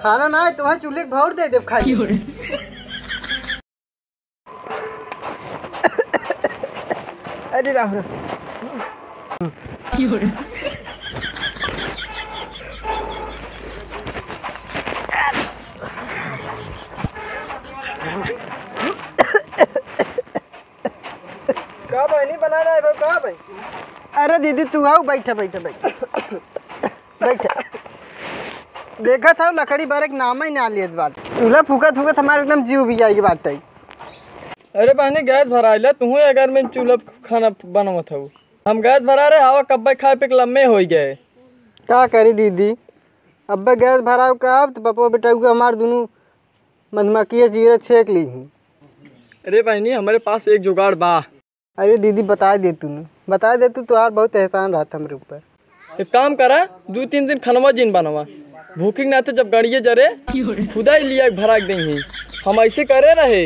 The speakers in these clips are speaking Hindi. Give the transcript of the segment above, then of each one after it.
खाना ना है तुम्हें चूल्हे भौर दे देव खाई। अरे राम राम। का भाई नहीं बना रहा है का भाई? अरे दीदी तू आओ, बैठा बैठा बैठा बैठा। देखा था लकड़ी बार एक नाम ही ना लियत बात। चूल्हा फूकत फूकत हमारे एकदम जीव भी जाएगी बात। अरे बहनी गैस भराइला तू अगर मैं चूल्हा खाना बनवा था हम गैस भरा रहे हवा कब्बे खाए पे लम्बे हो गए। का करी दीदी अब्बे गैस भराव का तो पपो बेटा हमारे दोनों मधुमक्खी जीरा छेक ली हूँ। अरे बहनी हमारे पास एक जुगाड़ बा। अरे दीदी बता दे तूने, बता दे तू यार बहुत एहसान रहा था हमारे ऊपर। एक काम करा 2-3 दिन खनवा जिन बनवा भूखी ना थे जब गाड़िए जरे खुदा ही लिया भरा देंगे। हम ऐसे करे रहे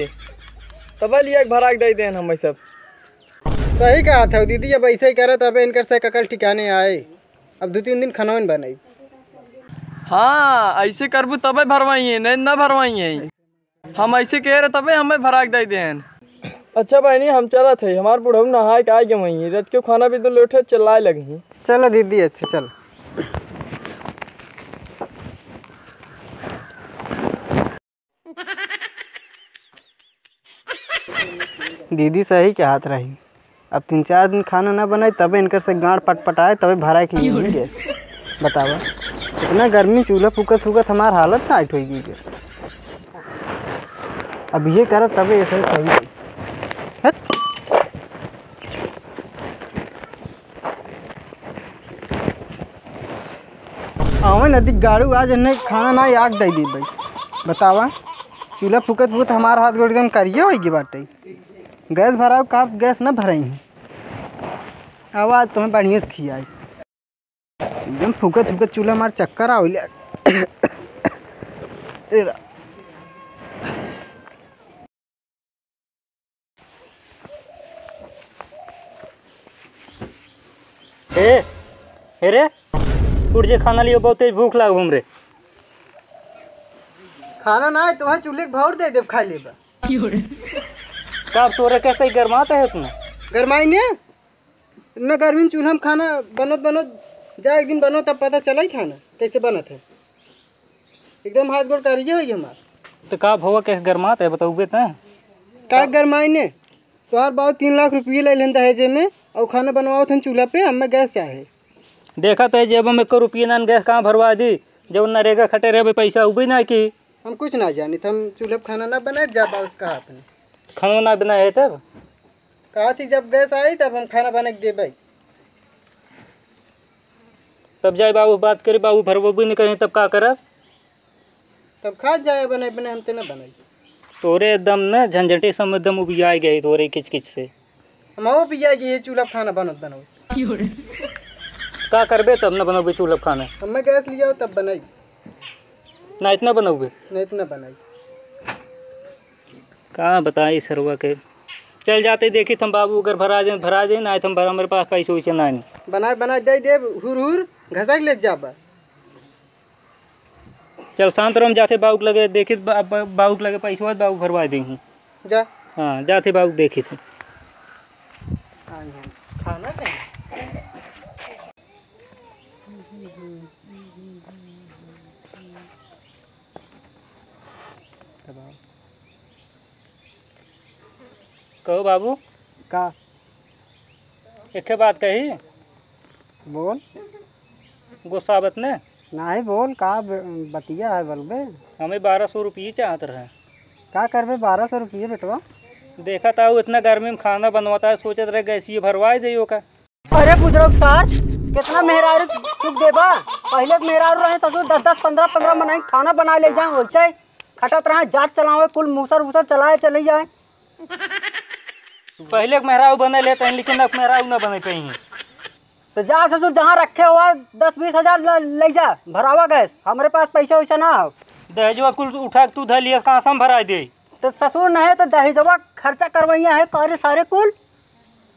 तब लिया भरा दे दें हम सब। सही कहा था दीदी, अब ऐसे ही करे तब इनकर से ककल ठिकाने आए। अब 2-3 दिन खनौन बनाई। हाँ ऐसे करबू तब भरवाइए नहीं ना भरवाइए। हम ऐसे कह रहे तबे हमें भरा दे दें। अच्छा बहनी हम चला थे हमारे बुढ़ऊ नहाए के आए के वहीं रच के खाना भी तो लोटे चिल्लाए लगी। चलो दीदी अच्छा चलो। दीदी सही क्या हाथ रही। अब 3-4 दिन खाना ना बनाए तबे इनकर से गांड पटपटाए तबे भराए के लिए बतावा। इतना गर्मी चूल्हा फूकत फूकत हमारी हालत टाइट हो गई। अब ये करो तबे ऐसे सही। आवे नदी गाड़ू आज इन्हें खाना ना याद दे दी भाई बतावा। चूल्हा फूकत फूकत हमारा हाथ गोड़ एकदम करिए होगी बाटे। गैस भराओ का गैस ना भराई है। आवाज़ तुम्हें बढ़िया से खियाई एकदम फूकत फूकत चूल्हा हमारे चक्कर आओ। रे उठ जे खाना लियो बहुत तेज भूख लाग हमरे। खाना ना है तुम्हें चूल्हे भौर दे देव खाई लेबा। का तोरे कैसे गरमाता है तुम? गरमाई ने न गर्मी में चूल्हा में खाना बनत जा एक दिन बनो तब पता चला ही खाना कैसे बनत है। एकदम हाथ गोड़ करिए हो हमार। तो का भवा कैसे गरमाता है बताओगे तो? का गरमाई ने तोहार बहुत 3 लाख रुपये ले लेन दहेजे में और खाना बनवाओ थे चूल्हा पे। हमें गैस चाहे देखा तो जेब में 1 रुपये ना गैस कहाँ भरवा दी जब नरेगा खटे रहे पैसा उबी ना की। हम कुछ ना जानी हम चूल्हे पर खाना ना बनाए जा बाउस कहा आपने खाना ना बनाए तब कहा थी जब गैस आई तब हम खाना बना के देबै। तब जाए बाबू बात करे बाबू भरबो भी नहीं करें तब का करब? तब खा जाए बने बने हम तो ना बनाई। तोरे एकदम न झंझटे समय एकदम उबिया गए तोरे किच किच से। हम वो पिया कि ये चूल्हा खाना बनत बनाओ का करबे तब न बनोगे चूल्हा खाना? हमें गैस लिया तब बनाई ना इतना बनोगे नहीं इतना बनाई। कहाँ बताई सरवा के चल जाते देखी तुम बाबू अगर भरा दे ना तुम भरा मेरे पास पैसे वैसे ना बनाए बनाए दे दे हुर हुर घसा ले जाबा। चल शांत रहो जाते बाबू के लगे देखी बाबू के लगे पैसा बाबू भरवा देंगे जा। हाँ जाते बाबू देखी थे खाना कहो बाबू का एक बात कही बोल। गुस्सा बत ने नहीं बोल का बतिया है बोलबे। हमें 1200 रुपये चाहत रहे। का करबे 1200 रुपये बेटवा? देखा था वो इतना गर्मी में खाना बनवाता है सोचत रहे गैसीय भरवाए दियो का। अरे बुजुर्ग सार कितना मेहरारू सुख देबा। पहले मेहरारू रहे ससुर 10-10 15-15 मनाई खाना बना ले जाए वैसे खटत रहे जात चलावे कुल मूसर वूसर चलाए चले जाए। पहले मेहरारू बने लेते हैं लेकिन अब मेहरारू न बने कहीं। तो जा ससुर जहाँ रखे हुआ 10-20 हज़ार ले जा भरावा गैस। हमारे पास पैसा वैसा ना हो। दहेजवा कुल उठा तू धर लिया कहाँ से हम भरा दे। तो ससुर नहीं तो दहेजवा खर्चा करवैया है करे सारे कुल।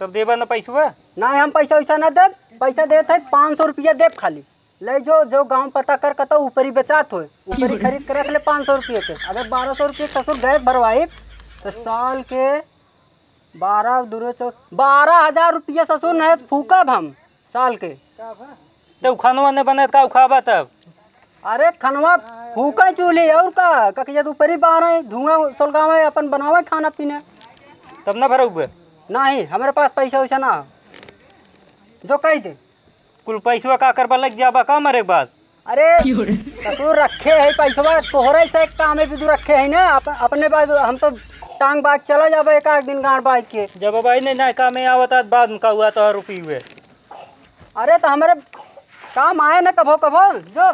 तब देबा न पैसा ना हम पैसा वैसा ना देव। पैसा देते है 500 रुपया देव खाली। ले जो गांव पता कर कतो ऊपरी बेचात हो, ऊपरी खरीद कर रख ले 500 रुपये के। अगर 1200 रुपये ससुर गैस भरवाई तो साल के 12,000 रुपये ससुर नहीं फूकब हम साल के। तो खानवा नहीं बने का खाबा तब? अरे खनवा फूका चूल्ही और का ककिया ऊपरी बाहर धुआं सोलगावे अपन बनावे खाना पीना। तब ना भरा हुए? नहीं हमारे पास पैसा वैसा ना जो कह दे। कुल पैसवा का करबा लग जाबा का मरे के बाद? अरे ससुर रखे है पैसा तोहरे से काम भी तू रखे है ना अपने बाद हम तो टांग बाग चला जाबे एक दिन गाड़ बाइक के। जब भाई ने ना काम में आवता बाद में का हुआ तो रुपये हुए। अरे तो हमारे काम आए ना कभो कभो जो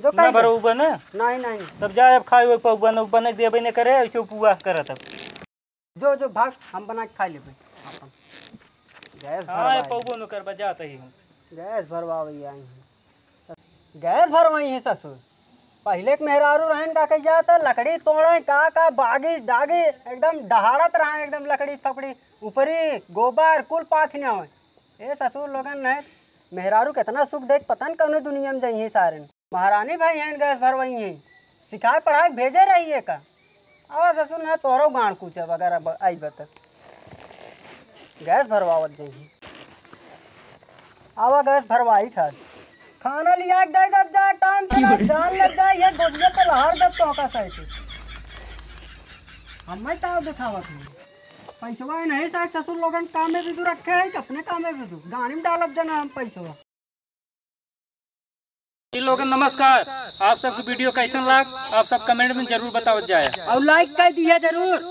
जो ना भरो हुआ ना? नहीं तब जाए अब खाए हुए बने देबे नहीं करे ऐसे पुआ करे तब जो भाग हम बना के खा लेबे अपन। गैस हाँ पौबो न करबा जाता ही हूँ। गैस भरवाई आई हैं, गैस भरवाई है ससुर। पहले के मेहरारू रहन का कह जाता लकड़ी तोड़े का बागी दागी एकदम दहाड़त रहा एकदम लकड़ी थपड़ी ऊपरी गोबर कुल पाथने हो। ए ससुर लोगन नहीं मेहरारू कितना सुख देख पता न कौन दुनिया में जाइए सारे। महारानी भाई हैं गैस भरवाई हैं सिखाए पढ़ाए भेजे रही है का। आवा ससुर न तोहरो गाँड कुछ वगैरह आई बत गैस भरवावत जाइए। आवा गैस भरवाई था खाना लिया दे जा टाइम से जान लग जाए ये गोदिया पे लहार दे तो का सही हम मैं ताव दिखावत हूं पैसा नहीं साथ ससुर लोगन काम में भी तू रखे है अपने काम में भी तू गाड़ी में डालब जना हम पैसा। जी लोगन नमस्कार, आप सबको वीडियो कैसन लग आप सब कमेंट में जरूर बताओ जाए और लाइक कर दिया जरूर।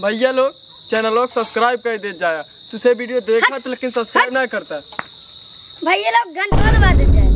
भैया लोग चैनल को सब्सक्राइब कर दे जाए। तुझे वीडियो देखा तो लेकिन सब्सक्राइब नहीं करता। भैया लोग घंटा दबा देते हैं।